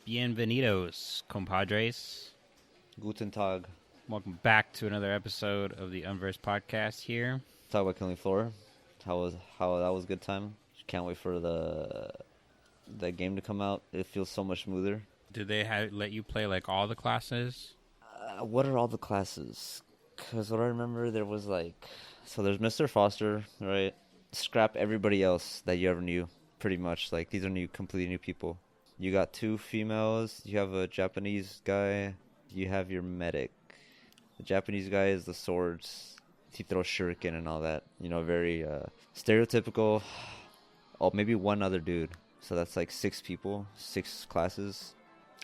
Bienvenidos, compadres. Guten Tag. Welcome back to another episode of the Unversed podcast here. Talk about Killing Floor. How that was a good time. Can't wait for the game to come out. It feels so much smoother. Did they let you play like all the classes? What are all the classes? Because what I remember, there was so there's Mr. Foster, right? Scrap everybody else that you ever knew, pretty much. Like, these are completely new people. You got 2 females. You have a Japanese guy. You have your medic. The Japanese guy is the swords. He throws shuriken and all that. You know, very stereotypical. Oh, maybe one other dude. So that's like 6 people, 6 classes.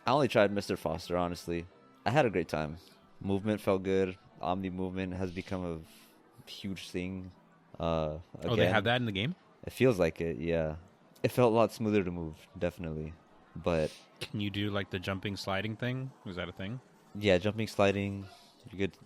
I only tried Mr. Foster, honestly. I had a great time. Movement felt good. Omni movement has become a huge thing. Oh, they have that in the game? It feels like it, yeah. It felt a lot smoother to move, definitely. But can you do like the jumping sliding thing? Was that a thing? Yeah, jumping, sliding. You could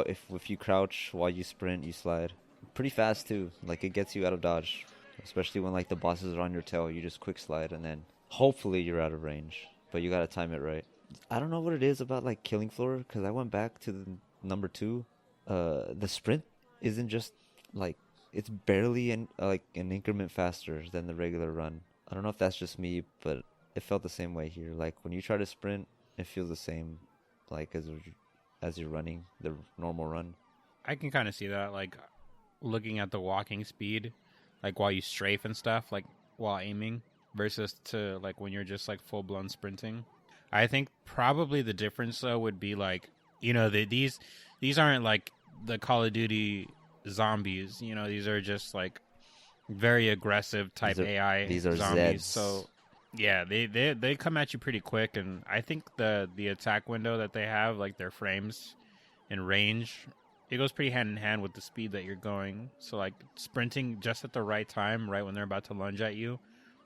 if you crouch while you sprint, you slide. Pretty fast too. Like, it gets you out of dodge, especially when like the bosses are on your tail. You just quick slide and then hopefully you're out of range, but you gotta time it right. I don't know what it is about like Killing Floor, because I went back to the number 2. The sprint isn't just like, it's barely an increment faster than the regular run. I don't know if that's just me, but it felt the same way here. Like, when you try to sprint, it feels the same, like as you're running the normal run. I can kind of see that, like looking at the walking speed, like while you strafe and stuff, like while aiming, versus to like when you're just like full blown sprinting. I think probably the difference though would be like, you know, these aren't like the Call of Duty zombies. You know, these are just like very aggressive type AI these are zombies. Zeds. So yeah, they come at you pretty quick, and I think the attack window that they have, like their frames and range, it goes pretty hand in hand with the speed that you're going. So like sprinting just at the right time, right when they're about to lunge at you,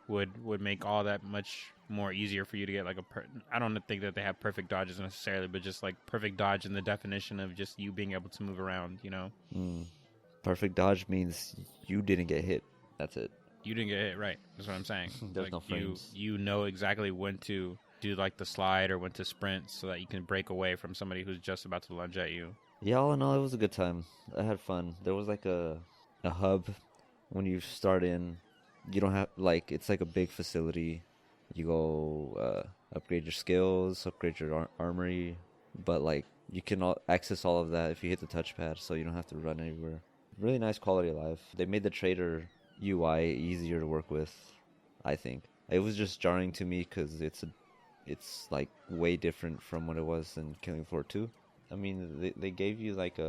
would make all that much more easier for you to get like I don't think that they have perfect dodges necessarily, but just like perfect dodge in the definition of just you being able to move around, you know? Perfect dodge means you didn't get hit. That's it. You didn't get hit, right? That's what I'm saying. There's like no frames. You know exactly when to do like the slide or when to sprint so that you can break away from somebody who's just about to lunge at you. Yeah, all in all, it was a good time. I had fun. There was like a hub when you start in. You don't have, like, it's like a big facility. You go upgrade your skills, upgrade your armory, but like you can access all of that if you hit the touchpad, so you don't have to run anywhere. Really nice quality of life. They made the trader UI easier to work with, I think. It was just jarring to me because it's like way different from what it was in Killing Floor 2. I mean, they gave you like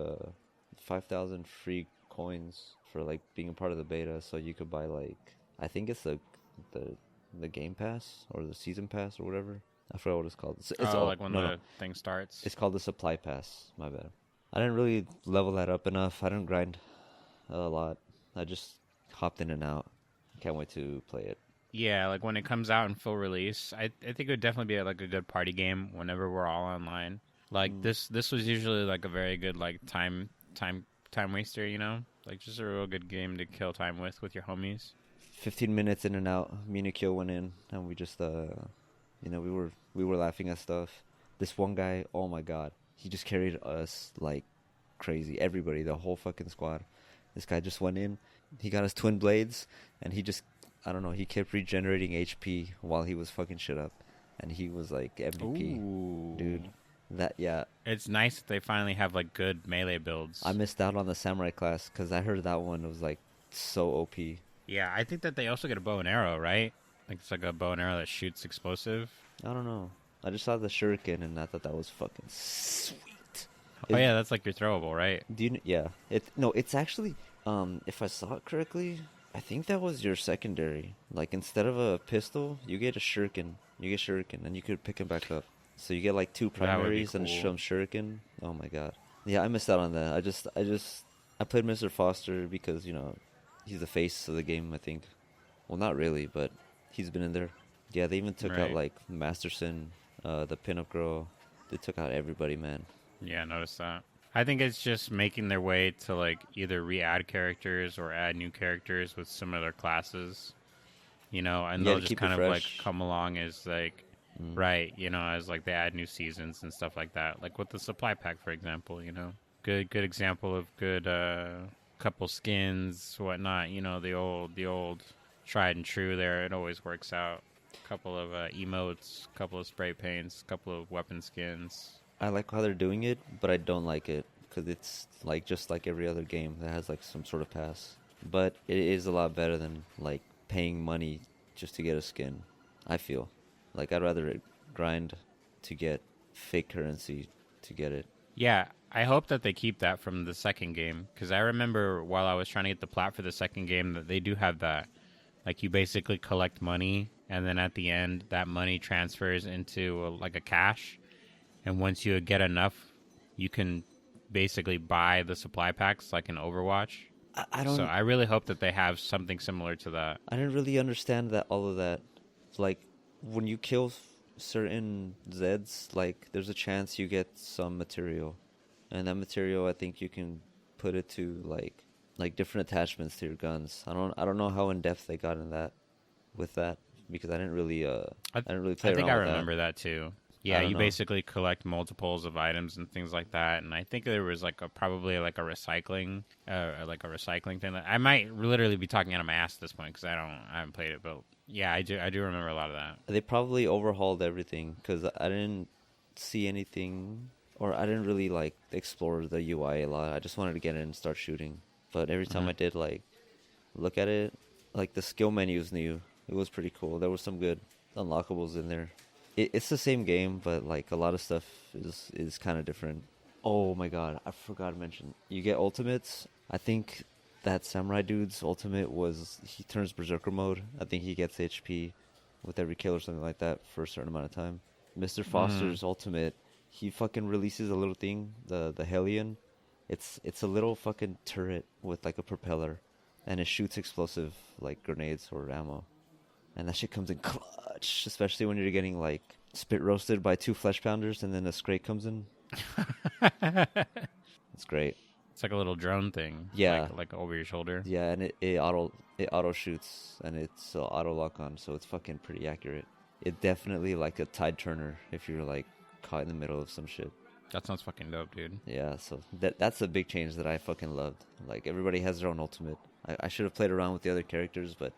5,000 free coins for like being a part of the beta, so you could buy like, I think it's the game pass or the season pass or whatever. I forgot what it's called. It's like when the thing starts. It's called the supply pass. My bad. I didn't really level that up enough. I didn't grind a lot. I just hopped in and out. Can't wait to play it. Yeah, like when it comes out in full release, I think it would definitely be like a good party game whenever we're all online. Like this was usually like a very good like time waster, you know? Like just a real good game to kill time with your homies. 15 minutes in and out. Me and Akil went in and we just you know, we were laughing at stuff. This one guy, oh my god, he just carried us like crazy. Everybody, the whole fucking squad. This guy just went in. He got his twin blades, and he just, I don't know, he kept regenerating HP while he was fucking shit up. And he was like MVP. Ooh. Dude. That, yeah. It's nice that they finally have like good melee builds. I missed out on the samurai class because I heard that one was like so OP. Yeah, I think that they also get a bow and arrow, right? Like it's like a bow and arrow that shoots explosive. I don't know. I just saw the shuriken and I thought that was fucking sweet. Yeah, that's like your throwable, right? Yeah. It's actually, if I saw it correctly, I think that was your secondary. Like, instead of a pistol, you get a shuriken. You get shuriken, and you could pick him back up. So you get like 2 primaries and some shuriken. Oh my god. Yeah, I missed out on that. I played Mr. Foster because, you know, he's the face of the game, I think. Well, not really, but he's been in there. Yeah, they even took out like Masterson, the pinup girl. They took out everybody, man. Yeah, I noticed that. I think it's just making their way to like either re-add characters or add new characters with similar classes, you know, and they'll just kind of like come along as like right? You know, as like they add new seasons and stuff like that. Like with the supply pack, for example. You know, good example of good couple skins, whatnot. You know, the old tried and true. There, it always works out. Couple of emotes, couple of spray paints, couple of weapon skins. I like how they're doing it, but I don't like it because it's like just like every other game that has like some sort of pass. But it is a lot better than like paying money just to get a skin. I feel like I'd rather grind to get fake currency to get it. Yeah, I hope that they keep that from the second game, because I remember while I was trying to get the plat for the second game that they do have that. Like you basically collect money, and then at the end, that money transfers into like a cash. And once you get enough, you can basically buy the supply packs like in Overwatch. I don't. So I really hope that they have something similar to that. I didn't really understand that all of that. Like when you kill certain Zeds, like there's a chance you get some material, and that material I think you can put it to like different attachments to your guns. I don't know how in depth they got in that with that because I didn't really I didn't really play I think around I with remember that too. Yeah, you know. basically collect multiples of items and things like that, and I think there was like probably like a recycling thing. I might literally be talking out of my ass at this point because I haven't played it, but yeah, I do remember a lot of that. They probably overhauled everything because I didn't see anything, or I didn't really like explore the UI a lot. I just wanted to get in and start shooting, but every time I did like look at it, like the skill menu is new. It was pretty cool. There was some good unlockables in there. It's the same game, but like a lot of stuff is kind of different. Oh my god, I forgot to mention. You get ultimates. I think that samurai dude's ultimate was he turns berserker mode. I think he gets HP with every kill or something like that for a certain amount of time. Mr. Foster's ultimate, he fucking releases a little thing, the Hellion. It's a little fucking turret with like a propeller, and it shoots explosive like grenades or ammo. And that shit comes in clutch, especially when you're getting like spit roasted by 2 flesh pounders and then a Scrake comes in. It's great. It's like a little drone thing. Yeah. Like over your shoulder. Yeah, and it auto shoots and it's auto lock on, so it's fucking pretty accurate. It definitely like a tide turner if you're like caught in the middle of some shit. That sounds fucking dope, dude. Yeah, so that's a big change that I fucking loved. Like everybody has their own ultimate. I should have played around with the other characters, but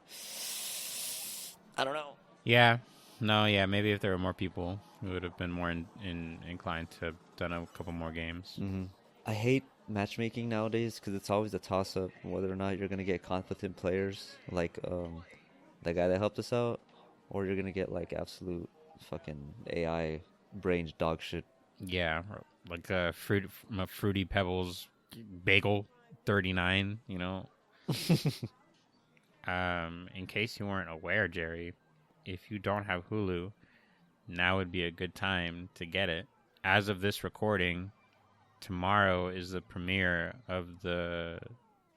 I don't know. Yeah. No, yeah, maybe if there were more people, we would have been more inclined to have done a couple more games. Mm-hmm. I hate matchmaking nowadays because it's always a toss-up whether or not you're going to get competent players like the guy that helped us out, or you're going to get like absolute fucking AI brained dog shit. Yeah, like Fruity Pebbles Bagel 39, you know. In case you weren't aware, Jerry, if you don't have Hulu, now would be a good time to get it. As of this recording, tomorrow is the premiere of the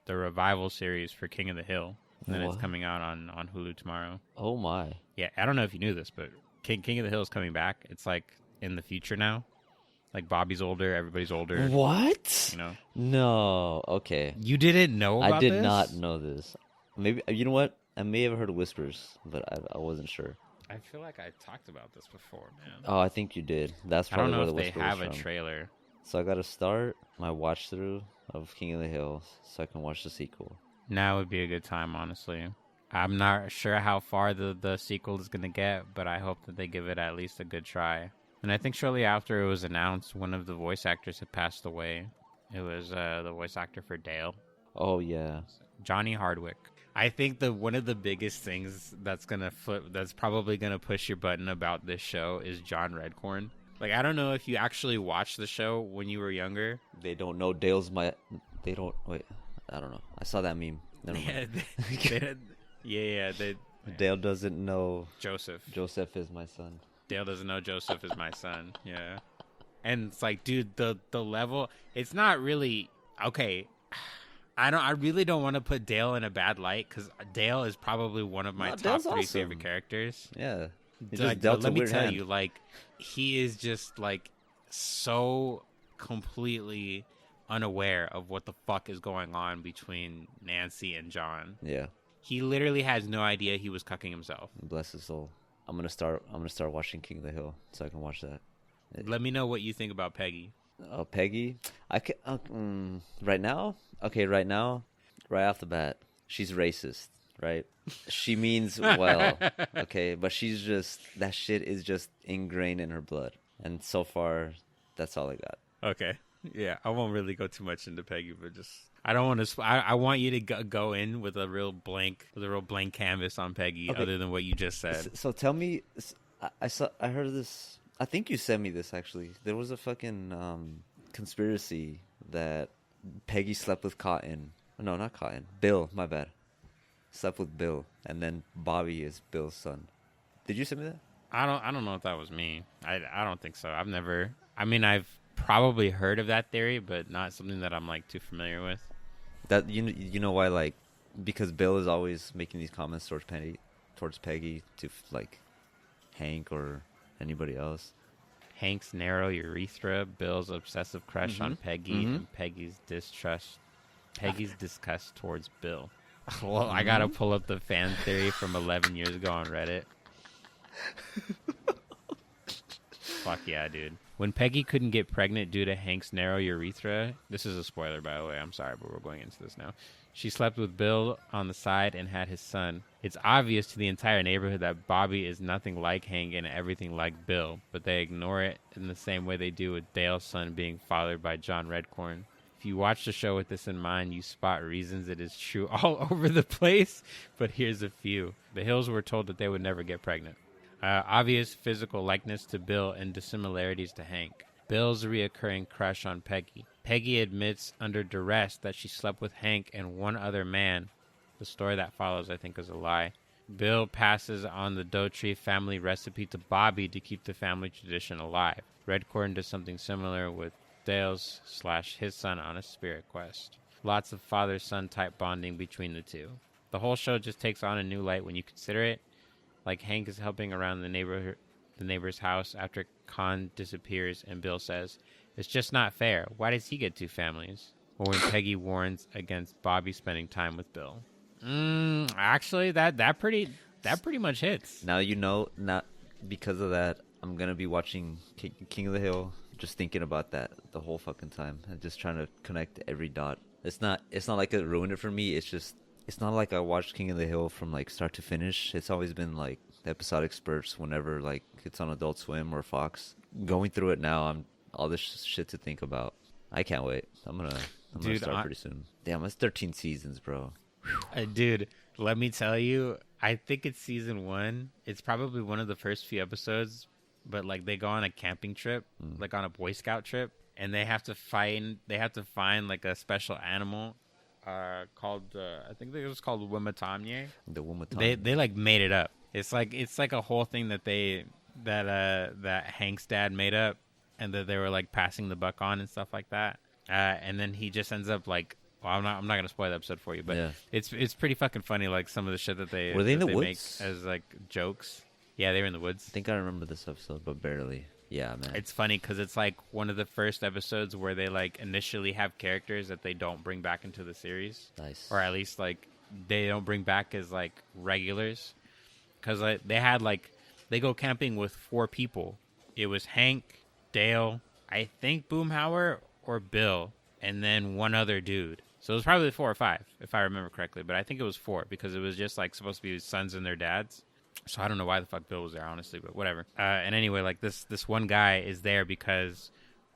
revival series for King of the Hill. And then it's coming out on Hulu tomorrow. Oh my. Yeah, I don't know if you knew this, but King of the Hill is coming back. It's like in the future now. Like Bobby's older, everybody's older. What? You know? No. Okay. You didn't know about this? I did not know this. Maybe, you know what? I may have heard whispers, but I wasn't sure. I feel like I talked about this before, man. Oh, I think you did. That's probably where the whisper was from. I don't know if they have a trailer. So I got to start my watch through of King of the Hill so I can watch the sequel. Now would be a good time, honestly. I'm not sure how far the sequel is going to get, but I hope that they give it at least a good try. And I think shortly after it was announced, one of the voice actors had passed away. It was the voice actor for Dale. Oh, yeah. Johnny Hardwick. I think one of the biggest things that's probably gonna push your button about this show is John Redcorn. Like, I don't know if you actually watched the show when you were younger. They don't know Dale's my. They don't wait. I don't know. I saw that meme. Never mind. Dale doesn't know Joseph. Joseph is my son. Dale doesn't know Joseph is my son. Yeah, and it's like, dude, the level. It's not really okay. I really don't want to put Dale in a bad light because Dale is probably one of my top 3 favorite characters. Yeah. Like, let me tell you, like, he is just like so completely unaware of what the fuck is going on between Nancy and John. Yeah. He literally has no idea he was cucking himself. Bless his soul. I'm gonna start watching King of the Hill so I can watch that. Let me know what you think about Peggy. Oh, Peggy, I can right now. Okay, right now, right off the bat, she's racist, right? She means well, okay, but she's just that shit is just ingrained in her blood, and so far, that's all I got. Okay. Yeah, I won't really go too much into Peggy, but just I don't want to. I want you to go in with a real blank canvas on Peggy, Okay. other than what you just said. So tell me, I heard this. I think you sent me this actually. There was a fucking conspiracy that Peggy slept with Cotton. No, not Cotton. Bill. My bad. Slept with Bill, and then Bobby is Bill's son. Did you send me that? I don't know if that was me. I don't think so. I've never. I mean, I've probably heard of that theory, but not something that I'm like too familiar with. That you know why, like, because Bill is always making these comments towards Peggy to like Hank or anybody else. Hank's narrow urethra, Bill's obsessive crush on Peggy, and Peggy's disgust towards Bill. Well, I gotta pull up the fan theory from 11 years ago on Reddit. Fuck yeah, dude. When Peggy couldn't get pregnant due to Hank's narrow urethra, this is a spoiler, by the way, I'm sorry, but we're going into this now. She slept with Bill on the side and had his son. It's obvious to the entire neighborhood that Bobby is nothing like Hank and everything like Bill, but they ignore it in the same way they do with Dale's son being fathered by John Redcorn. If you watch the show with this in mind, you spot reasons it is true all over the place, but here's a few. The Hills were told that they would never get pregnant. Obvious physical likeness to Bill and dissimilarities to Hank. Bill's reoccurring crush on Peggy. Peggy admits under duress that she slept with Hank and one other man. The story that follows, I think, is a lie. Bill passes on the Dotree family recipe to Bobby to keep the family tradition alive. Redcorn does something similar with Dale's/his son on a spirit quest. Lots of father-son type bonding between the two. The whole show just takes on a new light when you consider it. Like Hank is helping around the neighbor's house after Con disappears, and Bill says, "It's just not fair. Why does he get two families?" Or when Peggy warns against Bobby spending time with Bill. Actually, that pretty much hits. Now not because of that, I'm gonna be watching King of the Hill, just thinking about that the whole fucking time, and just trying to connect every dot. It's not like it ruined it for me. It's not like I watched King of the Hill from like start to finish. It's always been like the episodic spurts whenever like it's on Adult Swim or Fox. Going through it now, I'm all this shit to think about. I can't wait. I'm gonna start pretty soon. Damn, that's 13 seasons, bro. Dude, let me tell you, I think it's season 1. It's probably one of the first few episodes, but like they go on a camping trip, like on a Boy Scout trip, and they have to find like a special animal called I think it was called Wimatanye. The Wimatanye. They like made it up. It's like a whole thing that that Hank's dad made up, and that they were like passing the buck on and stuff like that. And then he just ends up like, well, I'm not gonna spoil the episode for you, but yeah. It's pretty fucking funny, like some of the shit that they make as like jokes. Yeah, they were in the woods. I think I remember this episode, but barely. Yeah, man. It's funny because it's like one of the first episodes where they like initially have characters that they don't bring back into the series. Nice. Or at least like they don't bring back as like regulars. Because like, they go camping with 4 people. It was Hank, Dale, I think Boomhauer or Bill, and then one other dude. So it was probably 4 or 5, if I remember correctly. But I think it was 4 because it was just like supposed to be sons and their dads. So I don't know why the fuck Bill was there, honestly, but whatever. And anyway, like this one guy is there because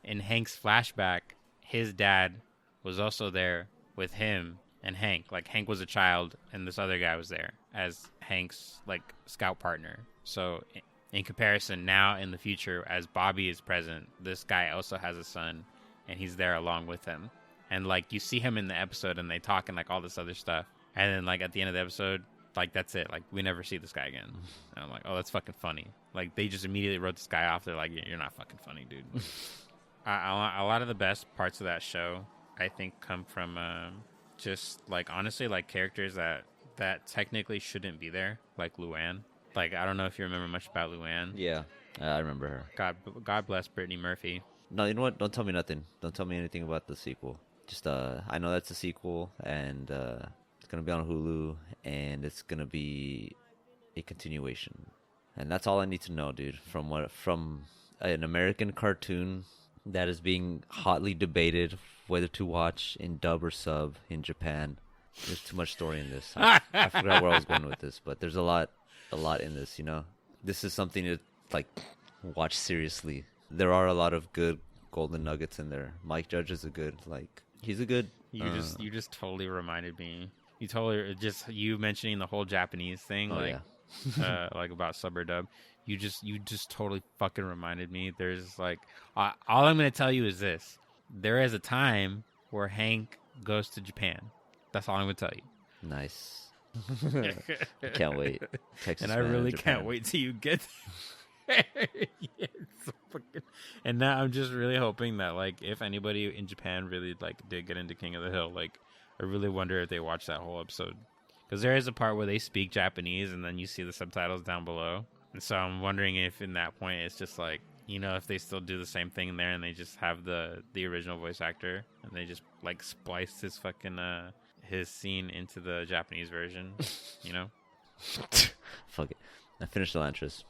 in Hank's flashback, his dad was also there with him and Hank. Like Hank was a child and this other guy was there as Hank's like scout partner. So in comparison, now in the future, as Bobby is present, this guy also has a son and he's there along with him. And like you see him in the episode and they talk and like all this other stuff. And then like at the end of the episode, like that's it. Like we never see this guy again. And I'm like, oh, that's fucking funny. Like they just immediately wrote this guy off. They're like, you're not fucking funny, dude. A lot of the best parts of that show, I think, come from just like honestly like characters that technically shouldn't be there, like Luann. Like I don't know if you remember much about Luann. Yeah, I remember her. God bless Brittany Murphy. No, you know what? Don't tell me nothing. Don't tell me anything about the sequel. Just I know that's a sequel, and it's gonna be on Hulu, and it's gonna be a continuation. And that's all I need to know, dude. From an American cartoon that is being hotly debated whether to watch in dub or sub in Japan. There's too much story in this. I forgot where I was going with this, but there's a lot in this. You know, this is something to like watch seriously. There are a lot of good golden nuggets in there. Mike Judge is he's a good. You just totally reminded me. You mentioning the whole Japanese thing, like about sub or dub. You just totally fucking reminded me. There's like, all I'm gonna tell you is this: there is a time where Hank goes to Japan. That's all I'm gonna tell you. Nice. I can't wait. Texas and I really can't wait till you get there. Yeah, so fucking... And now I'm just really hoping that, like, if anybody in Japan really like did get into King of the Hill, like, I really wonder if they watched that whole episode, because there is a part where they speak Japanese and then you see the subtitles down below. And so I'm wondering if in that point it's just like, you know, if they still do the same thing there and they just have the original voice actor and they just like splice his fucking his scene into the Japanese version, you know? Fuck it. I finished Elantris.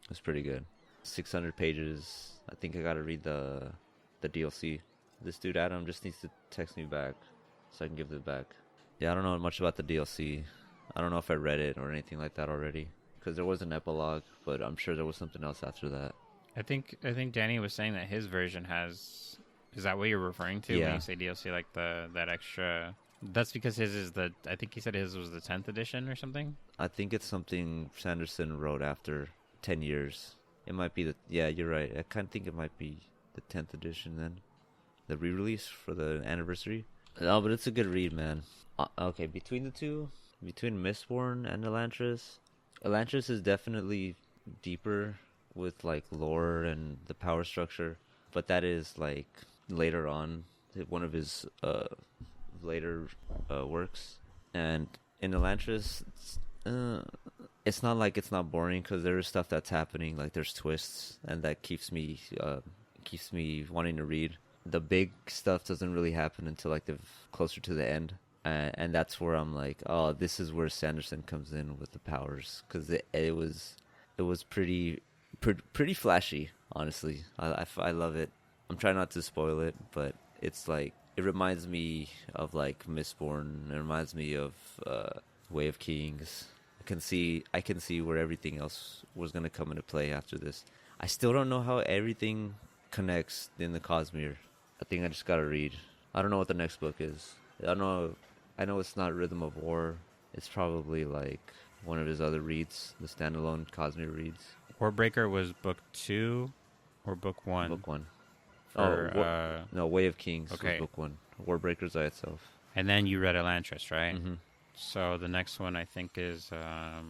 It was pretty good. 600 pages. I think I gotta read the DLC. This dude Adam just needs to text me back so I can give it back. Yeah, I don't know much about the DLC. I don't know if I read it or anything like that already, because there was an epilogue, but I'm sure there was something else after that. I think Danny was saying that his version has. Is that what you're referring to when you say DLC? Like that extra. That's because his is the. I think he said his was the 10th edition or something. I think it's something Sanderson wrote after 10 years. It might be yeah, you're right. I kind of think it might be the 10th edition then, the re-release for the anniversary. No, but it's a good read, man. Okay, between the two, between Mistborn and Elantris is definitely deeper with like lore and the power structure, but that is like later on, one of his later works. And in Elantris, it's not like it's not boring, because there is stuff that's happening, like there's twists, and that keeps me wanting to read. The big stuff doesn't really happen until like the closer to the end, and that's where I'm like, oh, this is where Sanderson comes in with the powers, because it was pretty flashy, honestly. I love it. I'm trying not to spoil it, but it's like, it reminds me of like Mistborn. It reminds me of Way of Kings. I can see where everything else was gonna come into play after this. I still don't know how everything connects in the Cosmere. I think I just gotta read. I don't know what the next book is. I know it's not Rhythm of War. It's probably like one of his other reads, the standalone Cosmere reads. Warbreaker was book 2 or book 1? Book 1. For, no, Way of Kings okay. was book 1. Warbreaker's by itself. And then you read Elantris, right? Mm-hmm. So the next one I think is let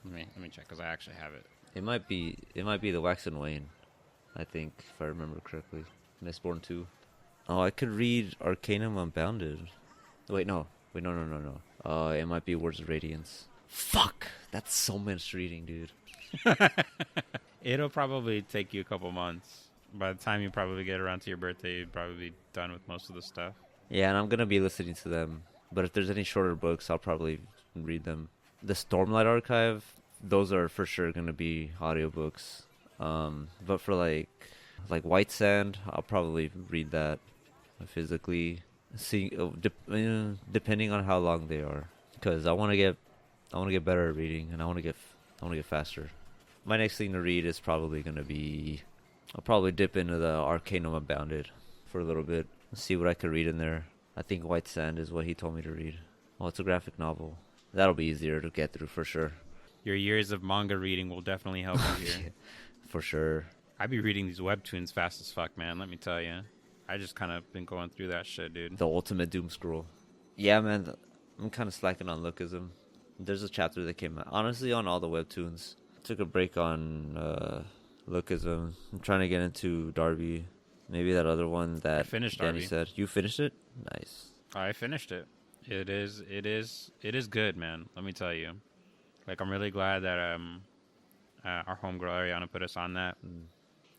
me check, because I actually have it. It might be the Wax and Wane, I think, if I remember correctly. Mistborn 2. Oh, I could read Arcanum Unbounded. Wait, no. It might be Words of Radiance. Fuck! That's so much reading, dude. It'll probably take you a couple months. By the time you probably get around to your birthday, you'd probably be done with most of the stuff. Yeah, and I'm gonna be listening to them. But if there's any shorter books, I'll probably read them. The Stormlight Archive, those are for sure gonna be audiobooks. But for like White Sand, I'll probably read that physically. Depending on how long they are, because I want to get better at reading, and I want to get faster. My next thing to read is probably gonna be, I'll probably dip into the Arcanum Unbounded for a little bit, see what I could read in there. I think White Sand is what he told me to read. Oh, it's a graphic novel. That'll be easier to get through for sure. Your years of manga reading will definitely help you here. Yeah, for sure. I be reading these webtoons fast as fuck, man. Let me tell you. I just kind of been going through that shit, dude. The ultimate doom scroll. Yeah, man. I'm kind of slacking on Lookism. There's a chapter that came out. Honestly, on all the webtoons. Took a break on Lookism. I'm trying to get into Darby. Maybe that other one that I finished Danny Darby. said. You finished it? Nice. I finished it. It is good, man. Let me tell you. Like, I'm really glad that our homegirl Ariana put us on that.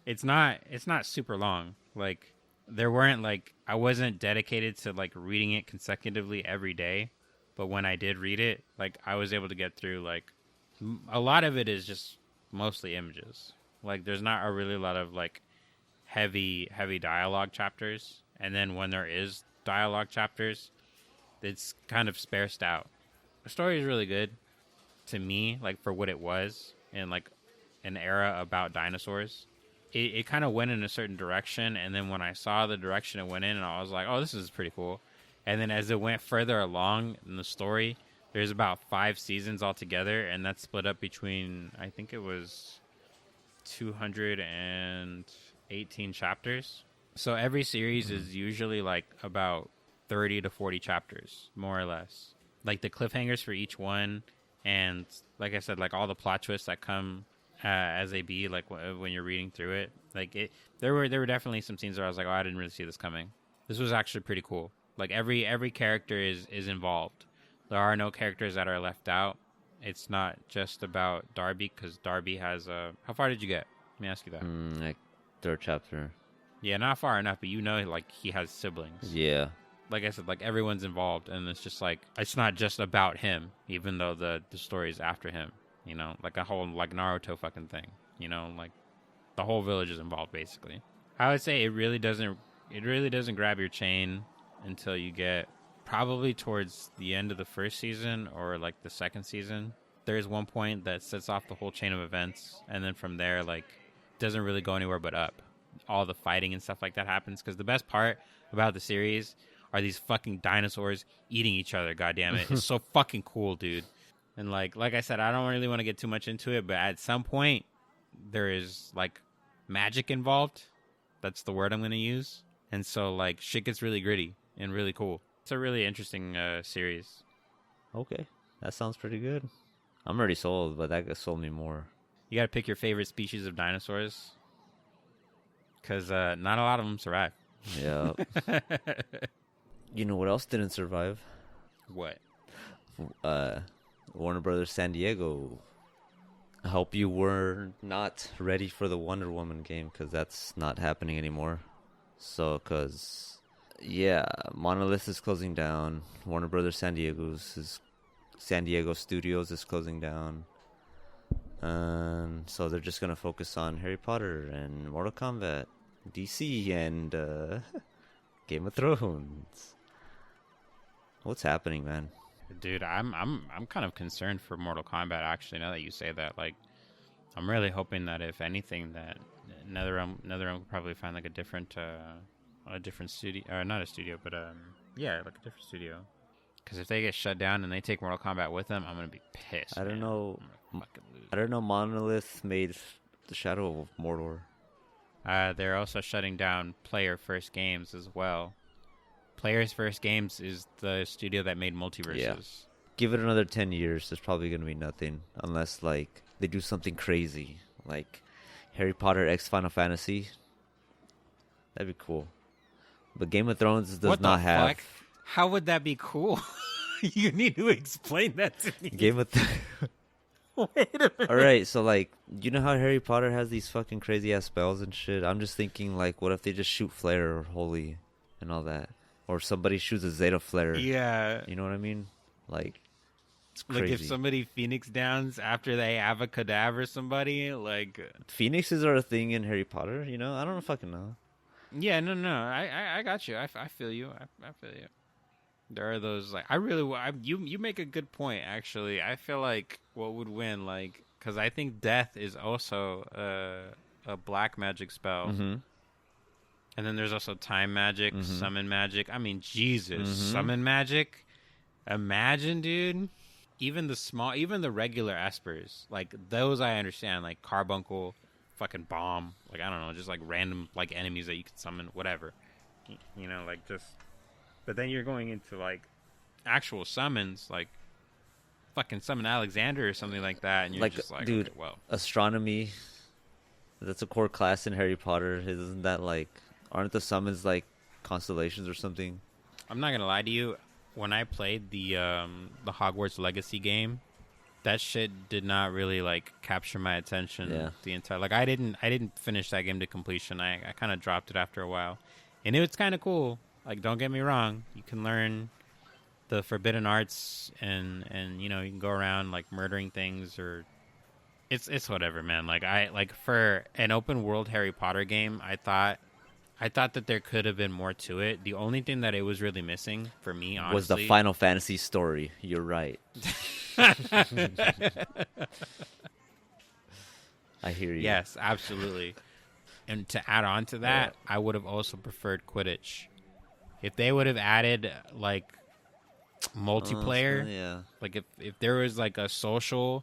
It's not super long. Like, there weren't like, I wasn't dedicated to like reading it consecutively every day, but when I did read it, like, I was able to get through like a lot of it is just mostly images. Like there's not a really lot of like heavy dialogue chapters, and then when there is dialogue chapters, it's kind of sparsed out. The story is really good to me, like for what it was in like an era about dinosaurs. It kind of went in a certain direction, and then when I saw the direction it went in, and I was like, oh, this is pretty cool. And then as it went further along in the story, there's about 5 seasons altogether, and that's split up between, I think it was 218 chapters. So every series is usually like about 30 to 40 chapters, more or less. Like the cliffhangers for each one, and like I said, like all the plot twists that come as they be, like when you're reading through it. Like there were definitely some scenes where I was like, oh, I didn't really see this coming. This was actually pretty cool. Like every character is involved. There are no characters that are left out. It's not just about Darby, because Darby has a... How far did you get? Let me ask you that. Like 3rd chapter. Yeah, not far enough, but you know, like, he has siblings. Yeah. Like I said, like, everyone's involved, and it's just, like, it's not just about him, even though the story is after him, you know? Like, a whole, like, Naruto fucking thing, you know? Like, the whole village is involved, basically. I would say it really doesn't grab your chain until you get probably towards the end of the 1st season or, like, the 2nd season. There's one point that sets off the whole chain of events, and then from there, like, doesn't really go anywhere but up. All the fighting and stuff like that happens, because the best part about the series are these fucking dinosaurs eating each other, goddammit. It's so fucking cool, dude. And like I said, I don't really want to get too much into it, but at some point, there is, like, magic involved. That's the word I'm going to use. And so, like, shit gets really gritty and really cool. It's a really interesting series. Okay, that sounds pretty good. I'm already sold, but that sold me more. You got to pick your favorite species of dinosaurs, because not a lot of them survive. Yeah. You know what else didn't survive? What? Warner Brothers San Diego. I hope you were not ready for the Wonder Woman game, because that's not happening anymore. So, because, yeah, Monolith is closing down. Warner Brothers San Diego Studios is closing down. So they're just going to focus on Harry Potter and Mortal Kombat, DC, and Game of Thrones. What's happening, man? Dude, I'm kind of concerned for Mortal Kombat, actually, now that you say that. Like, I'm really hoping that, if anything, that NetherRealm could probably find, like, a different studio, or not a studio, but yeah, like a different studio. Because if they get shut down and they take Mortal Kombat with them, I'm gonna be pissed. I don't know. I'm gonna fucking lose. I don't know. Monolith made the Shadow of Mordor. They're also shutting down Player First Games as well. Player's First Games is the studio that made Multiverses. Yeah. Give it another 10 years. There's probably going to be nothing. Unless, like, they do something crazy. Like Harry Potter X Final Fantasy. That'd be cool. But Game of Thrones does not have... Fuck? How would that be cool? You need to explain that to me. Game of Wait a minute. Alright, so, like, you know how Harry Potter has these fucking crazy-ass spells and shit? I'm just thinking, like, what if they just shoot flare or holy and all that? Or somebody shoots a Zeta flare. Yeah. You know what I mean? Like, it's crazy. Like, if somebody Phoenix Downs after they avacadaver somebody, like... Phoenixes are a thing in Harry Potter, you know? I don't fucking know. Yeah, no. I got you. I feel you. I feel you. There are those, like... You make a good point, actually. I feel like what would win, like... Because I think death is also a black magic spell. Mm-hmm. And then there's also time magic, summon magic. I mean, Jesus, Mm-hmm. summon magic. Imagine, dude. Even the regular espers, like those I understand, like carbuncle, fucking bomb, like I don't know, just like random like enemies that you can summon, whatever. You know, like just. But then you're going into like actual summons, like fucking summon Alexander or something like that, and you're like, just like, dude, okay, well, astronomy. That's a core class in Harry Potter. Isn't that like? Aren't the summons like constellations or something? I'm not gonna lie to you. When I played the Hogwarts Legacy game, that shit did not really like capture my attention. Yeah. The entire I didn't finish that game to completion. I kind of dropped it after a while, and it was kind of cool. Like, don't get me wrong, you can learn the forbidden arts and you know, you can go around like murdering things or It's whatever, man. Like I like for an open world Harry Potter game, I thought that there could have been more to it. The only thing that it was really missing for me, Was the honestly. Final Fantasy story. You're right. I hear you. Yes, absolutely. And to add on to that, I would have also preferred Quidditch. If they would have added like multiplayer, Yeah. like if there was like a social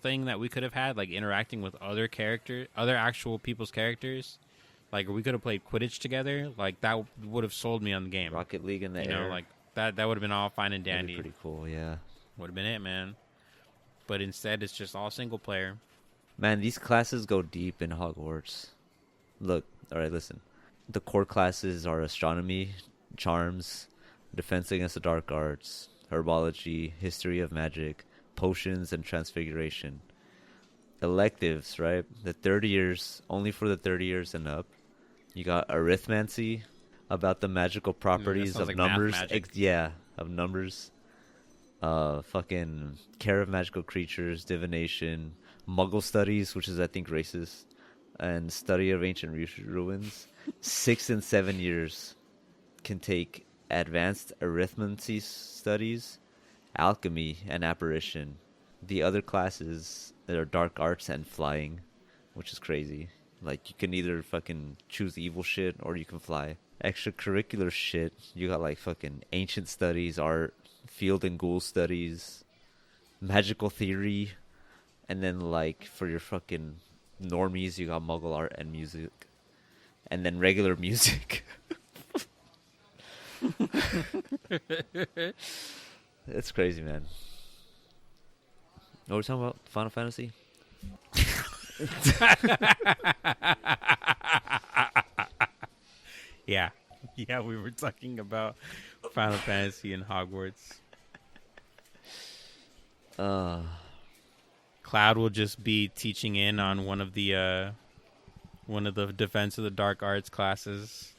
thing that we could have had, like interacting with other actual people's characters, like we could have played Quidditch together, like that would have sold me on the game. Rocket League in the You air. know, like that would have been all fine and That'd be dandy. pretty cool, yeah. Would have been it, man. But instead, it's just all single player. Man, these classes go deep in Hogwarts. Look, alright, listen. The core classes are astronomy, charms, defense against the dark arts, herbology, history of magic, potions, and transfiguration. Electives, right? The 30 years, only for the 30 years and up. You got arithmancy, about the magical properties sounds of like numbers. math magic. Yeah, of numbers. Fucking care of magical creatures, divination, Muggle studies, which is I think racist, and study of ancient ruins. 6 and 7 years can take advanced arithmancy studies, alchemy, and apparition. The other classes are dark arts and flying, which is crazy. Like you can either fucking choose evil shit or you can fly. Extracurricular shit, you got like fucking ancient studies, art, field and ghoul studies, magical theory, and then like for your fucking normies, you got muggle art and music, and then regular music. It's crazy, man. What were we talking about? Final Fantasy? Yeah. Yeah, we were talking about Final Fantasy and Hogwarts. Cloud will just be teaching in on one of the Defense of the Dark Arts classes.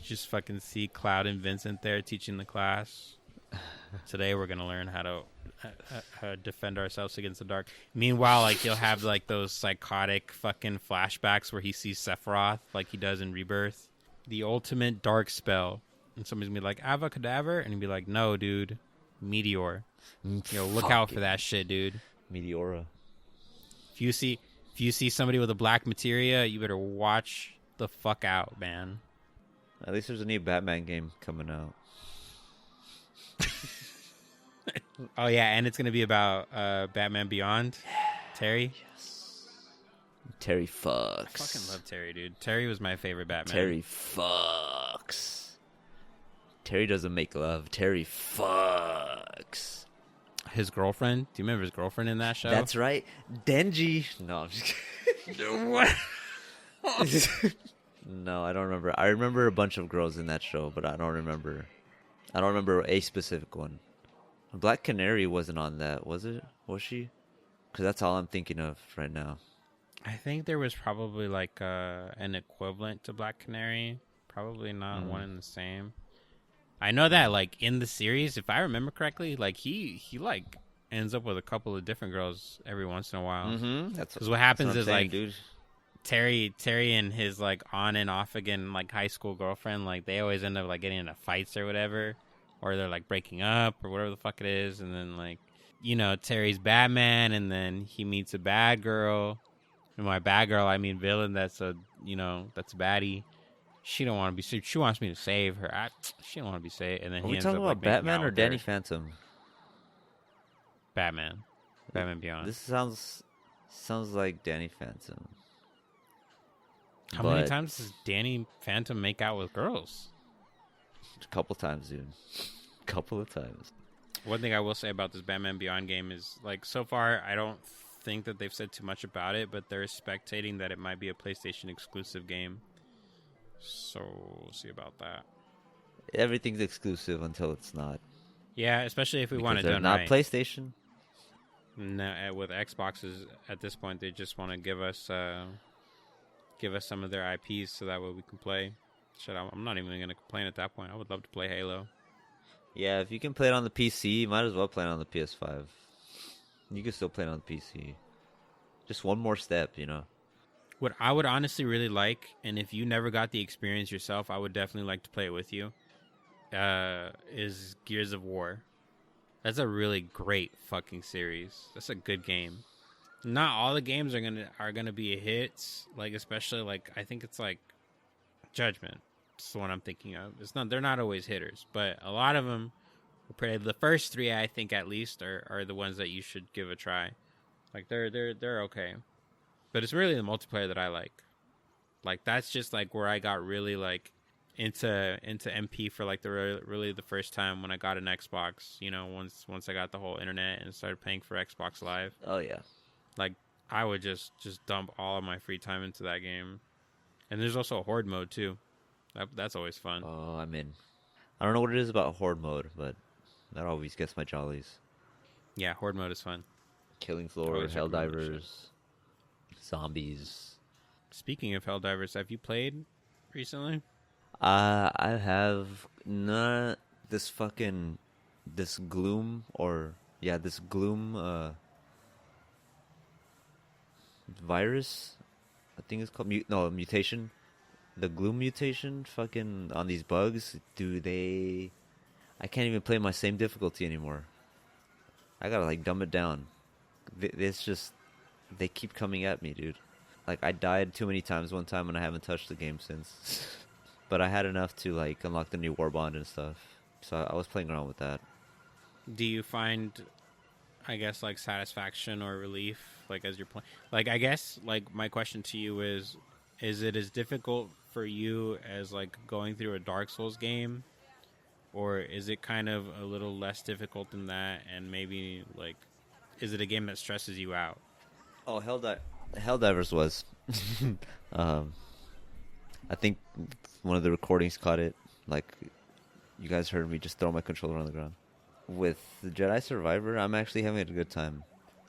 Just fucking see Cloud and Vincent there teaching the class. Today we're gonna learn how to defend ourselves against the dark. Meanwhile, like he'll have like those psychotic fucking flashbacks where he sees Sephiroth, like he does in Rebirth. The ultimate dark spell, and somebody's gonna be like Avacadaver, and he'll be like, "No, dude, Meteor. Yo, look out for that shit, dude. Meteora." If you see somebody with a black materia, you better watch the fuck out, man." At least there's a new Batman game coming out. Oh yeah, and it's gonna be about Batman Beyond. Terry. Yes. Terry fucks. I fucking love Terry, dude. Terry was my favorite Batman. Terry fucks. Terry doesn't make love. Terry fucks. His girlfriend. Do you remember his girlfriend in that show? That's right. Denji. No, I'm just kidding. What? No, I don't remember. I remember a bunch of girls in that show, but I don't remember a specific one. Black Canary wasn't on that, was it? Was she? Because that's all I'm thinking of right now. I think there was probably like an equivalent to Black Canary. Probably not one and the same. I know that like in the series, if I remember correctly, like he like ends up with a couple of different girls every once in a while. Mm-hmm. Because what happens what I'm is saying, like dude. Terry and his like on and off again like high school girlfriend, like they always end up like getting into fights or whatever, or they're like breaking up or whatever the fuck it is, and then like Terry's Batman, and then he meets a bad girl, and by bad girl I mean villain. That's a that's a baddie. She don't want to be saved. She wants me to save her. She don't want to be saved. And then Are he we ends talking up about like making Batman out or with Danny her. Phantom? Batman Beyond. This sounds like Danny Phantom. How many times does Danny Phantom make out with girls? A couple times, dude. Couple of times. One thing I will say about this Batman Beyond game is, like, so far, I don't think that they've said too much about it, but they're spectating that it might be a PlayStation exclusive game. So we'll see about that. Everything's exclusive until it's not. Yeah, especially if we want it They're done not right. PlayStation. No, with Xboxes at this point, they just want to give us some of their IPs so that way we can play. Shit, I'm not even going to complain at that point. I would love to play Halo. Yeah, if you can play it on the PC, you might as well play it on the PS5. You can still play it on the PC. Just one more step, you know. What I would honestly really like, and if you never got the experience yourself, I would definitely like to play it with you. Is Gears of War. That's a really great fucking series. That's a good game. Not all the games are gonna be hits. Like especially like I think it's like Judgment. It's the one I'm thinking of. It's not. They're not always hitters, but a lot of them. The first three, I think at least, are the ones that you should give a try. Like they're okay. But it's really the multiplayer that I like. Like that's just like where I got really like into MP for like really the first time when I got an Xbox. You know, once I got the whole internet and started paying for Xbox Live. Oh yeah. Like I would just dump all of my free time into that game. And there's also a horde mode too. That's always fun. Oh, I'm in. I don't know what it is about horde mode, but that always gets my jollies. Yeah, horde mode is fun. Killing floor, Helldivers, zombies. Speaking of Helldivers, have you played recently? I have not this gloom virus. I think it's called mutation. The gloom mutation, fucking on these bugs. I can't even play my same difficulty anymore. I gotta like dumb it down. It's just they keep coming at me, dude. Like I died too many times one time and I haven't touched the game since. But I had enough to like unlock the new warbond and stuff. So I was playing around with that. Do you find, I guess, like satisfaction or relief, like as you're playing? Like I guess, like my question to you is it as difficult for you as like going through a Dark Souls game, or is it kind of a little less difficult than that? And maybe like, is it a game that stresses you out? Oh, Helldivers was. um, I think one of the recordings caught it. Like, you guys heard me just throw my controller on the ground. With the Jedi Survivor, I'm actually having a good time.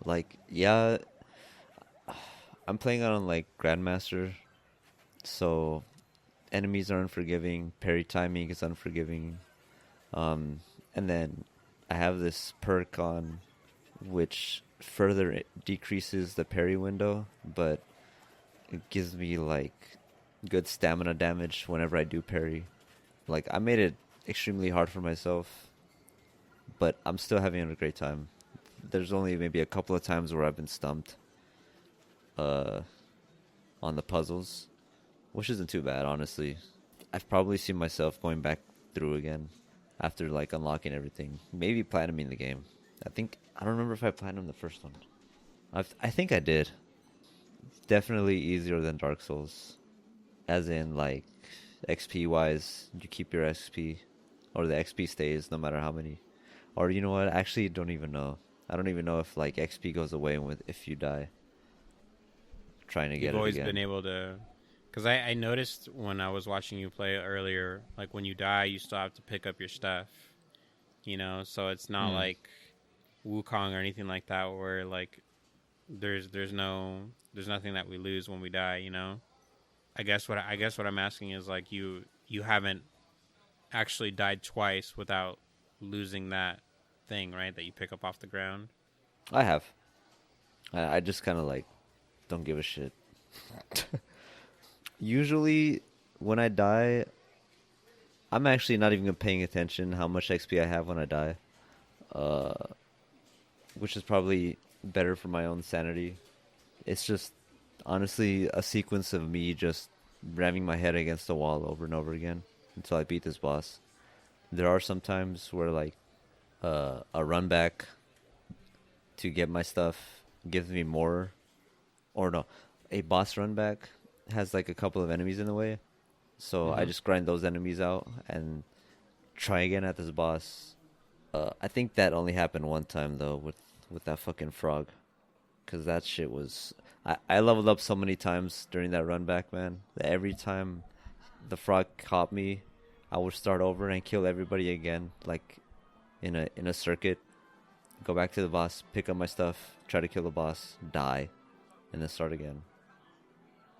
Like, yeah, I'm playing on like Grandmaster, so enemies are unforgiving. Parry timing is unforgiving. And then I have this perk on which further decreases the parry window, but it gives me like good stamina damage whenever I do parry. Like I made it extremely hard for myself, but I'm still having a great time. There's only maybe a couple of times where I've been stumped on the puzzles, which isn't too bad, honestly. I've probably seen myself going back through again after like unlocking everything. Maybe platinuming the game. I don't remember if I platinumed the first one. I think I did. It's definitely easier than Dark Souls, as in like XP wise. You keep your XP, or the XP stays no matter how many. Or you know what? I actually don't even know. I don't even know if like XP goes away if you die. Trying to get it again. You've always been able to, because I noticed when I was watching you play earlier, like when you die, you still have to pick up your stuff. You know, so it's not like Wukong or anything like that, where like there's nothing that we lose when we die. You know, I guess what I'm asking is like you haven't actually died twice without losing that thing, right? That you pick up off the ground. I have. I just kind of like don't give a shit. Usually, when I die, I'm actually not even paying attention how much XP I have when I die, which is probably better for my own sanity. It's just honestly a sequence of me just ramming my head against the wall over and over again until I beat this boss. There are some times where like a run back to get my stuff gives me more, or no, a boss run back has like a couple of enemies in the way, so I just grind those enemies out and try again at this boss. I think that only happened one time though with that fucking frog, because that shit was I leveled up so many times during that run back, man, that every time the frog caught me, I would start over and kill everybody again, like in a circuit. Go back to the boss, pick up my stuff, try to kill the boss, die, and then start again.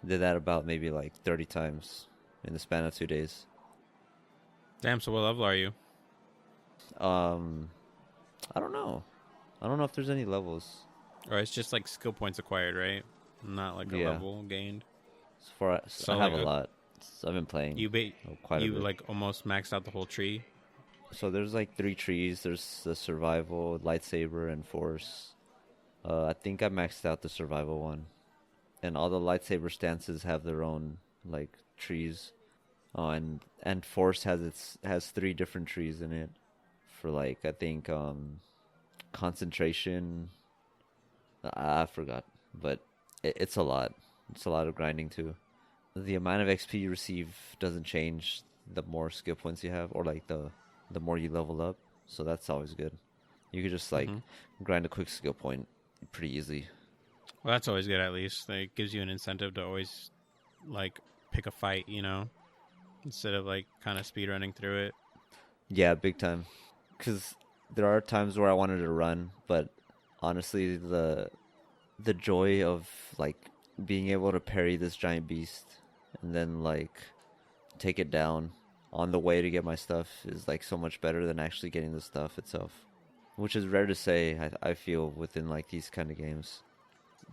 Did that about maybe like 30 times in the span of 2 days. Damn, so what level are you? I don't know. I don't know if there's any levels. Or it's just like skill points acquired, right? not like a Yeah. level gained. I So have a like lot. So I've been playing quite a you bit. like almost maxed out the whole tree. So there's like 3 trees. There's the survival, lightsaber, and force. I think I maxed out the survival one, and all the lightsaber stances have their own like trees. Oh, and force has 3 different trees in it for like I think concentration. I forgot, but it's a lot. It's a lot of grinding too. The amount of XP you receive doesn't change the more skill points you have, or like the more you level up. So that's always good. You could just like Hmm. grind a quick skill point pretty easy. Well, that's always good. At least like, it gives you an incentive to always like pick a fight, instead of like kind of speed running through it. Yeah, big time. Because there are times where I wanted to run, but honestly, the joy of like being able to parry this giant beast and then like take it down on the way to get my stuff is like so much better than actually getting the stuff itself, which is rare to say. I feel within like these kind of games,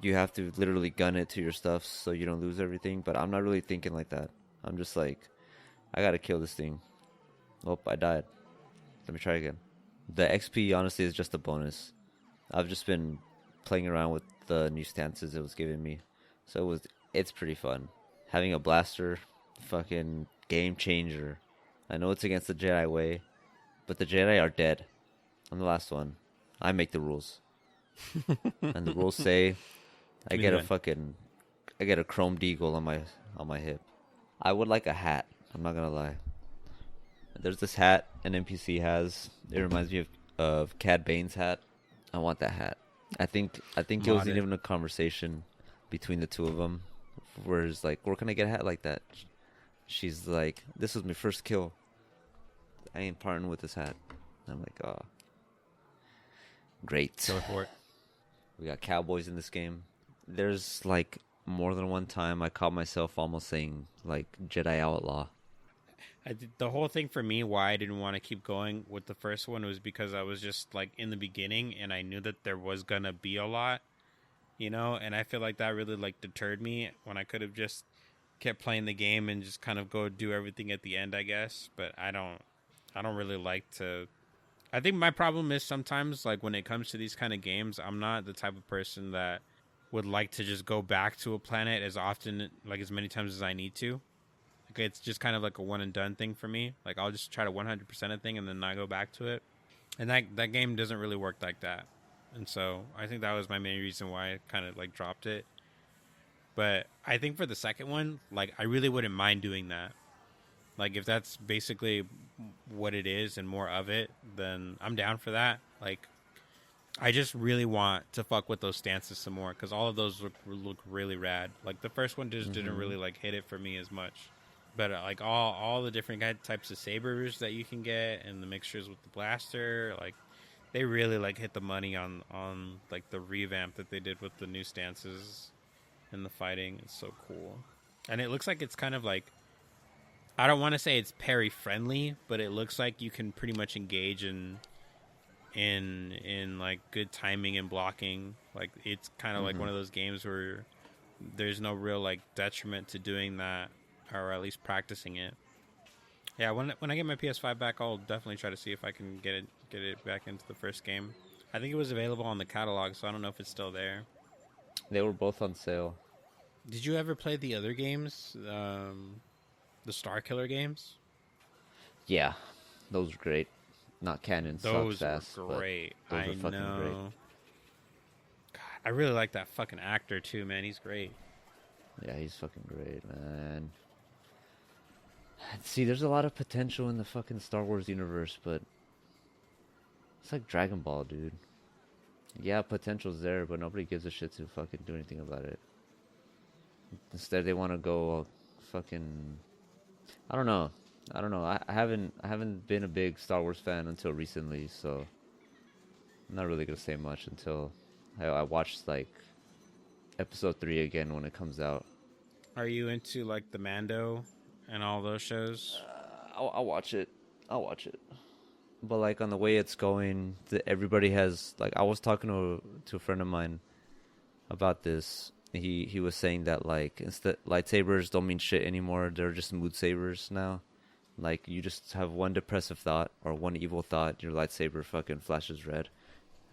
you have to literally gun it to your stuff so you don't lose everything. But I'm not really thinking like that. I'm just like, I gotta kill this thing. Oh, I died. Let me try again. The XP honestly is just a bonus. I've just been playing around with the new stances it was giving me, so it's pretty fun. Having a blaster, fucking game changer. I know it's against the Jedi way, but the Jedi are dead. I'm the last one. I make the rules, and the rules say I get a Amen. fucking I get a chrome deagle on my hip. I would like a hat. I'm not gonna lie. There's this hat an NPC has. It reminds me of Cad Bane's hat. I want that hat. I think it was Mod it. even a conversation between the two of them, where it's like, where can I get a hat like that? She's like, this was my first kill. I ain't parting with this hat. I'm like, oh, great. Go for it. We got cowboys in this game. There's like more than one time I caught myself almost saying like Jedi Outlaw. The whole thing for me, why I didn't want to keep going with the first one, was because I was just like in the beginning, and I knew that there was gonna be a lot, and I feel like that really like deterred me when I could have just kept playing the game and just kind of go do everything at the end, I guess. But I don't really like to. I think my problem is sometimes like when it comes to these kind of games, I'm not the type of person that would like to just go back to a planet as often, like as many times as I need to. Like it's just kind of like a one and done thing for me. Like I'll just try to 100% a thing and then not go back to it. And that game doesn't really work like that. And so I think that was my main reason why I kind of like dropped it. But I think for the second one, like I really wouldn't mind doing that. Like if that's basically what it is and more of it, then I'm down for that. Like I just really want to fuck with those stances some more because all of those look really rad. Like the first one just didn't Hmm. really like hit it for me as much. But like all the different types of sabers that you can get and the mixtures with the blaster, like they really like hit the money on like the revamp that they did with the new stances and the fighting. It's so cool. And it looks like it's kind of like, I don't want to say it's parry friendly, but it looks like you can pretty much engage in like good timing and blocking. Like it's kind of like Hmm. one of those games where there's no real like detriment to doing that, or at least practicing it. Yeah, when I get my PS5 back, I'll definitely try to see if I can get it back into the first game. I think it was available on the catalog, so I don't know if it's still there. They were both on sale. Did you ever play the other games, the Star Killer games? Yeah, those were great. Not canon sucks Those were ass, but great. those I are fucking great. know. God, I really like that fucking actor too, man. He's great. Yeah, he's fucking great, man. See, there's a lot of potential in the fucking Star Wars universe, but it's like Dragon Ball, dude. Yeah, potential's there, but nobody gives a shit to fucking do anything about it. Instead, they want to go fucking. I don't know. I don't know. I haven't been a big Star Wars fan until recently, so I'm not really gonna say much until I watched like Episode 3 again when it comes out. Are you into like the Mando and all those shows? I'll watch it. I'll watch it. But like on the way it's going, everybody has like I was talking to a friend of mine about this, He was saying that like instead lightsabers don't mean shit anymore. They're just mood savers now. Like you just have one depressive thought or one evil thought, your lightsaber fucking flashes red,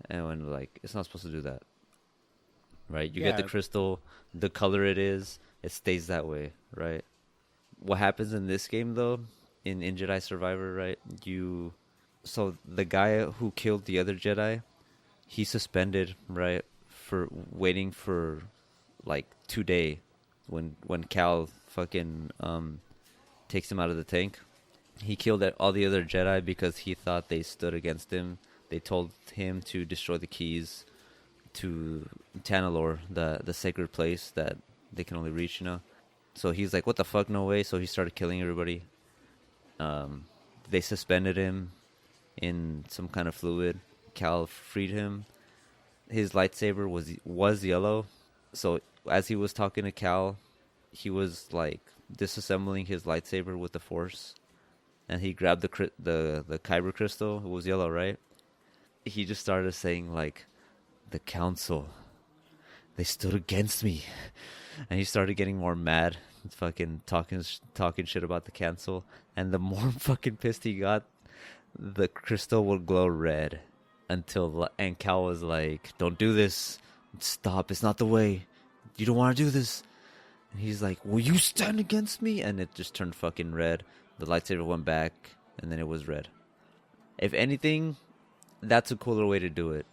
and when like it's not supposed to do that, right? You get the Yeah, crystal, the color it stays that way, right? What happens in this game though, in Jedi Survivor, right? So the guy who killed the other Jedi, he suspended, right, for waiting for like 2 day when Cal fucking takes him out of the tank. He killed all the other Jedi because he thought they stood against him. They told him to destroy the keys to Tanalor, the sacred place that they can only reach, you know. So he's like, "What the fuck? No way!" So he started killing everybody. They suspended him in some kind of fluid. Cal freed him. His lightsaber was yellow. So as he was talking to Cal, he was like disassembling his lightsaber with the Force, and he grabbed the kyber crystal. It was yellow, right? He just started saying like, "The council, they stood against me," and he started getting more mad, fucking talking shit about the council. And the more fucking pissed he got, the crystal would glow red and Cal was like, "Don't do this. Stop. It's not the way. You don't want to do this." And he's like, "Will you stand against me?" And it just turned fucking red. The lightsaber went back, and then it was red. If anything, that's a cooler way to do it.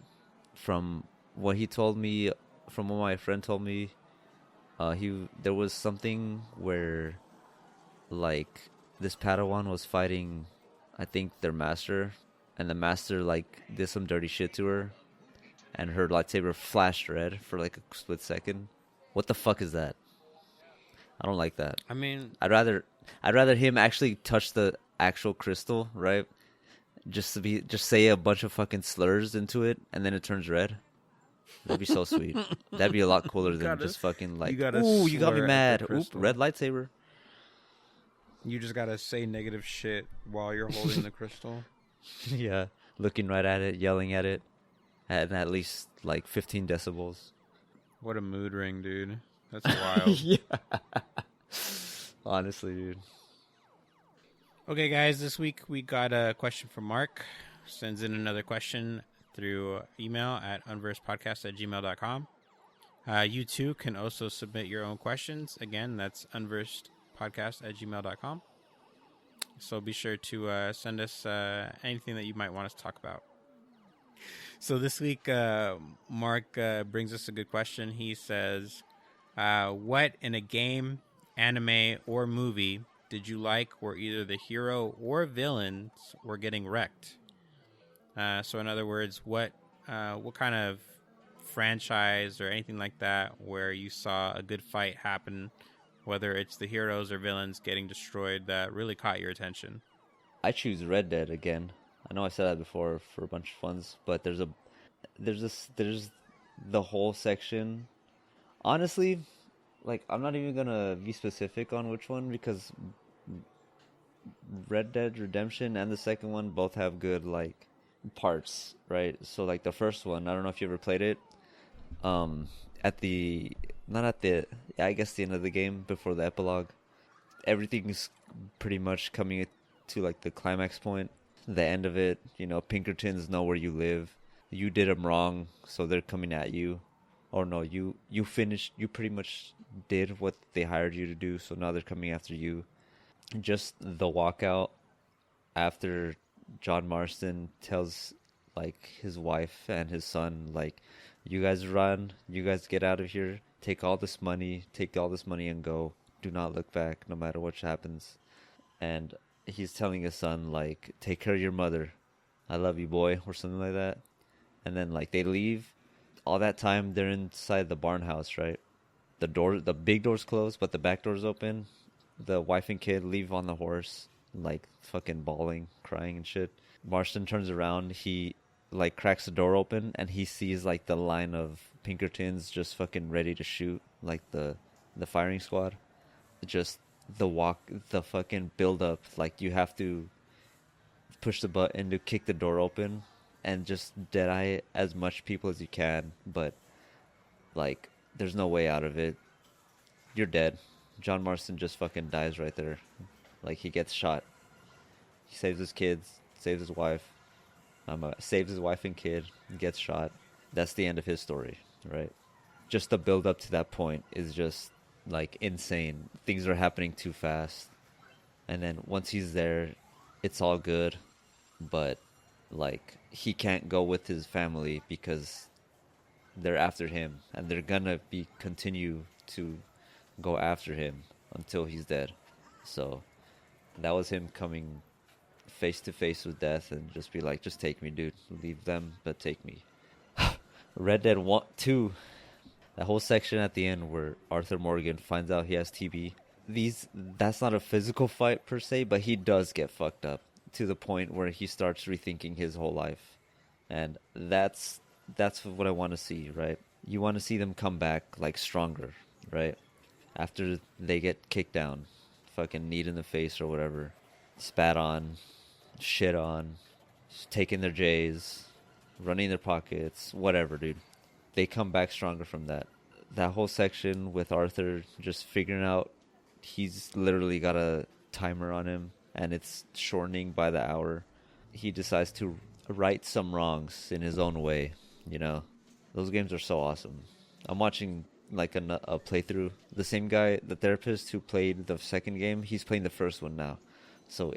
From what he told me, from what my friend told me, there was something where, like, this Padawan was fighting, I think, their master, and the master like did some dirty shit to her, and her lightsaber flashed red for like a split second. What the fuck is that? I don't like that. I mean, I'd rather him actually touch the actual crystal, right? Just say a bunch of fucking slurs into it, and then it turns red. That'd be so sweet. That'd be a lot cooler than just fucking like, "Ooh, you got me mad. Oop, red lightsaber." you just gotta say negative shit while you're holding the crystal. Yeah, looking right at it, yelling at it, at least like 15 decibels. What a mood ring, dude. That's wild. Yeah. Honestly, dude. Okay, guys, this week we got a question from Mark. Sends in another question through email at unversedpodcast@gmail.com. You too can also submit your own questions. Again, that's unversedpodcast@gmail.com. So be sure to send us anything that you might want us to talk about. So this week, Mark brings us a good question. He says, what in a game, anime, or movie did you like where either the hero or villains were getting wrecked? So in other words, what kind of franchise or anything like that where you saw a good fight happen, whether it's the heroes or villains getting destroyed, that really caught your attention? I choose Red Dead again. I know I said that before for a bunch of funs, but there's the whole section. Honestly, like I'm not even gonna be specific on which one because Red Dead Redemption and the second one both have good like parts, right? So like the first one, I don't know if you ever played it. At the not at the yeah, I guess the end of the game before the epilogue, everything's pretty much coming to like the climax point, the end of it. You know, Pinkertons know where you live. You did them wrong, so they're coming at you. Or no, you finished. You pretty much did what they hired you to do, so now they're coming after you. Just the walkout after John Marston tells like his wife and his son, like, "You guys run, you guys get out of here, take all this money and go. Do not look back, no matter what happens." And he's telling his son like, "Take care of your mother. I love you, boy," or something like that. And then like they leave. All that time they're inside the barn house, right? The big door's closed, but the back door's open. The wife and kid leave on the horse, like fucking bawling, crying and shit. Marston turns around, he like cracks the door open, and he sees like the line of Pinkertons just fucking ready to shoot, like the firing squad. Just the fucking build up, like you have to push the button to kick the door open and just deadeye as much people as you can, but like there's no way out of it. You're dead. John Marston just fucking dies right there. Like, he gets shot. He saves his kids, saves his wife, saves his wife and kid, gets shot. That's the end of his story, right? Just the build up to that point is just like insane. Things are happening too fast. And then once he's there, it's all good. But like, he can't go with his family because they're after him, and they're gonna be continue to go after him until he's dead. So that was him coming face to face with death and just be like, just take me, dude. Leave them, but take me. Red Dead 1, 2, that whole section at the end where Arthur Morgan finds out he has TB. That's not a physical fight per se, but he does get fucked up to the point where he starts rethinking his whole life. And that's what I want to see, right? You want to see them come back like stronger, right? After they get kicked down, fucking kneed in the face or whatever, spat on, shit on, taking their J's, running their pockets, whatever, dude. They come back stronger from that. That whole section with Arthur just figuring out he's literally got a timer on him and it's shortening by the hour. He decides to right some wrongs in his own way, you know. Those games are so awesome. I'm watching like a playthrough. The same guy, the therapist who played the second game, he's playing the first one now. So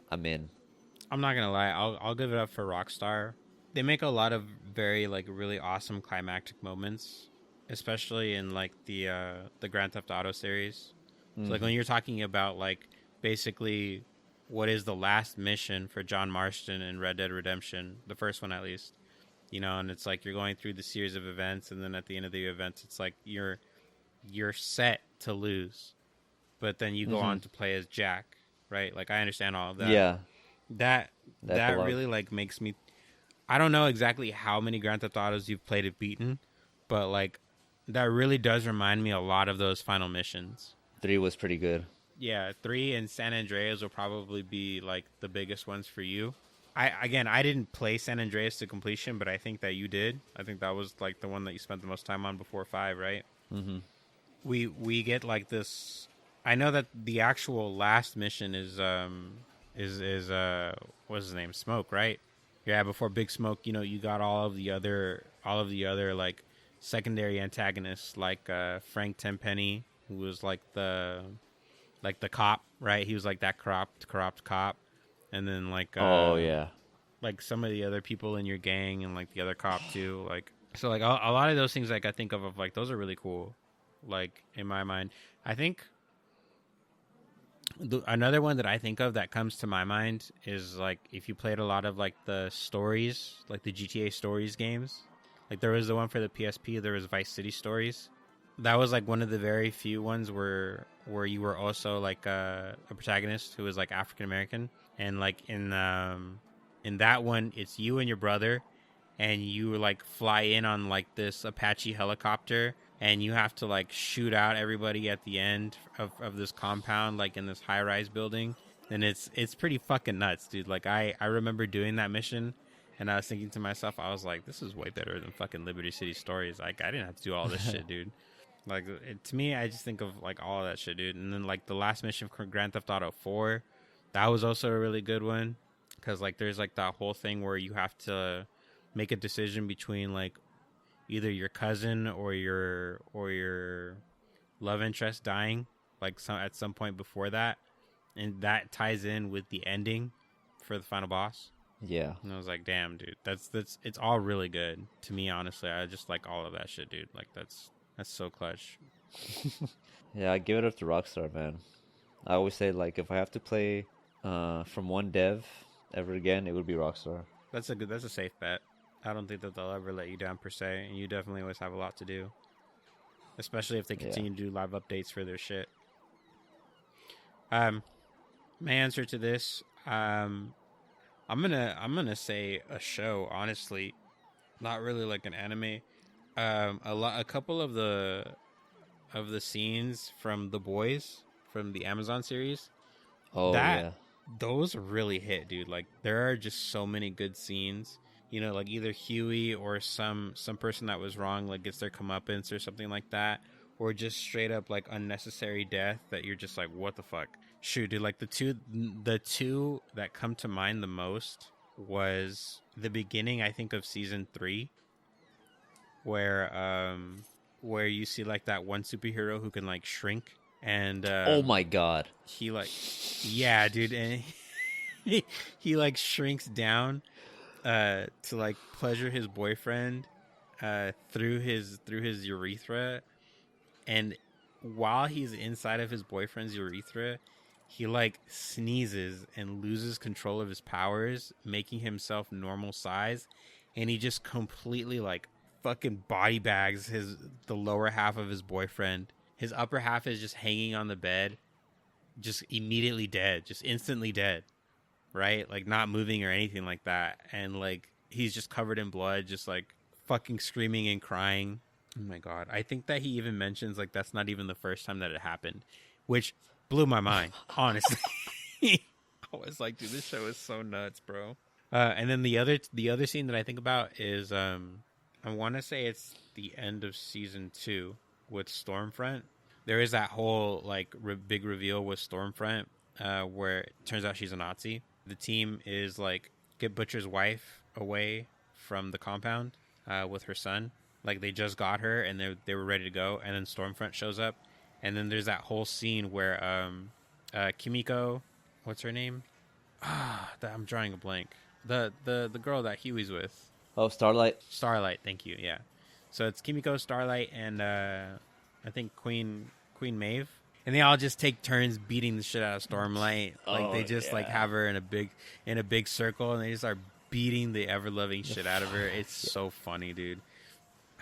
I'm in. I'm not gonna lie, I'll give it up for Rockstar. They make a lot of very like really awesome climactic moments, especially in like the Grand Theft Auto series. So like when you're talking about like basically what is the last mission for John Marston in Red Dead Redemption, the first one at least, you know, and it's like you're going through the series of events, and then at the end of the events, it's like you're set to lose, but then you go on to play as Jack, right? Like I understand all of that. Yeah. That really like makes me. I don't know exactly how many Grand Theft Autos you've played and beaten, but like that really does remind me a lot of those final missions. 3 was pretty good. Yeah, 3 and San Andreas will probably be like the biggest ones for you. I didn't play San Andreas to completion, but I think that you did. I think that was like the one that you spent the most time on before 5, right? Mm-hmm. We get like this. I know that the actual last mission is what's his name? Smoke, right? Yeah, before Big Smoke, you know, you got all of the other like secondary antagonists, like Frank Tenpenny, who was like the cop, right? He was like that corrupt cop, and then like oh yeah, like some of the other people in your gang and like the other cop too, like so like a lot of those things like I think of like those are really cool, like in my mind. I think another one that I think of that comes to my mind is like if you played a lot of like the stories, like the GTA Stories games. Like there was the one for the PSP, there was Vice City Stories. That was like one of the very few ones where you were also like a protagonist who was like African American, and like in that one it's you and your brother, and you like fly in on like this Apache helicopter, and you have to like shoot out everybody at the end of this compound, like in this high rise building, and it's pretty fucking nuts, dude. Like I remember doing that mission. And I was thinking to myself, I was like, this is way better than fucking Liberty City Stories. Like, I didn't have to do all this shit, dude. Like, to me, I just think of, like, all of that shit, dude. And then, like, the last mission for Grand Theft Auto 4, that was also a really good one. Because, like, there's, like, that whole thing where you have to make a decision between, like, either your cousin or your love interest dying, like, at some point before that. And that ties in with the ending for the final boss. Yeah. And I was like, damn, dude, that's it's all really good to me. Honestly, I just like all of that shit, dude. Like that's so clutch. Yeah, I give it up to Rockstar, man. I always say like if I have to play from one dev ever again, it would be Rockstar. That's a safe bet. I don't think that they'll ever let you down per se, and you definitely always have a lot to do, especially if they continue to do live updates for their shit. My answer to this, I'm gonna say a show, honestly, not really like an anime. A couple of the scenes from The Boys from the Amazon series. Oh yeah, those really hit, dude. Like there are just so many good scenes, you know, like either Huey or some person that was wrong, like gets their comeuppance or something like that, or just straight up like unnecessary death that you're just like, what the fuck? Shoot, dude, like the two that come to mind the most was the beginning, I think, of season 3, where you see like that one superhero who can like shrink, and Oh my god. he like, yeah, dude, and he like shrinks down to like pleasure his boyfriend through his urethra, and while he's inside of his boyfriend's urethra, he like sneezes and loses control of his powers, making himself normal size, and he just completely like fucking body bags the lower half of his boyfriend. His upper half is just hanging on the bed, just immediately dead, just instantly dead, right? Like not moving or anything like that. And like he's just covered in blood, just like fucking screaming and crying. Oh my god. I think that he even mentions like that's not even the first time that it happened, which blew my mind, honestly. I was like, dude, this show is so nuts, bro. And then the other scene that I think about is I want to say it's the end of season 2 with Stormfront. There is that whole like big reveal with Stormfront where it turns out she's a Nazi. The team is like get Butcher's wife away from the compound with her son. Like they just got her and they were ready to go, and then Stormfront shows up, and then there's that whole scene where Kimiko, what's her name? I'm drawing a blank. The girl that Huey's with. Oh, Starlight. Starlight, thank you. Yeah, so it's Kimiko, Starlight, and I think Queen Maeve, and they all just take turns beating the shit out of Stormlight. Like they just like have her in a big circle, and they just start beating the ever loving shit out of her. It's so funny, dude.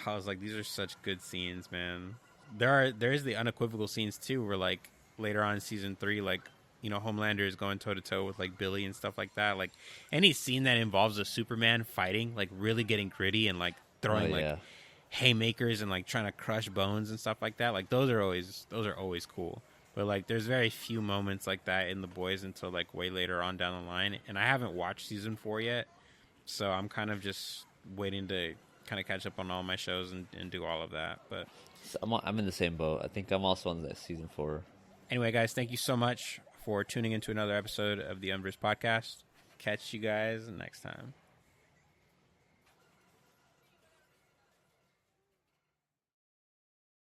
I was like, these are such good scenes, man. There's the unequivocal scenes too, where like later on in season 3, like, you know, Homelander is going toe to toe with like Billy and stuff like that. Like any scene that involves a Superman fighting, like really getting gritty and like throwing like haymakers and like trying to crush bones and stuff like that. Like those are always cool. But like there's very few moments like that in The Boys until like way later on down the line. And I haven't watched season 4 yet, so I'm kind of just waiting to kind of catch up on all my shows and do all of that. But I'm in the same boat. I think I'm also on that season 4. Anyway, guys, thank you so much for tuning into another episode of the Unversed podcast. Catch you guys next time.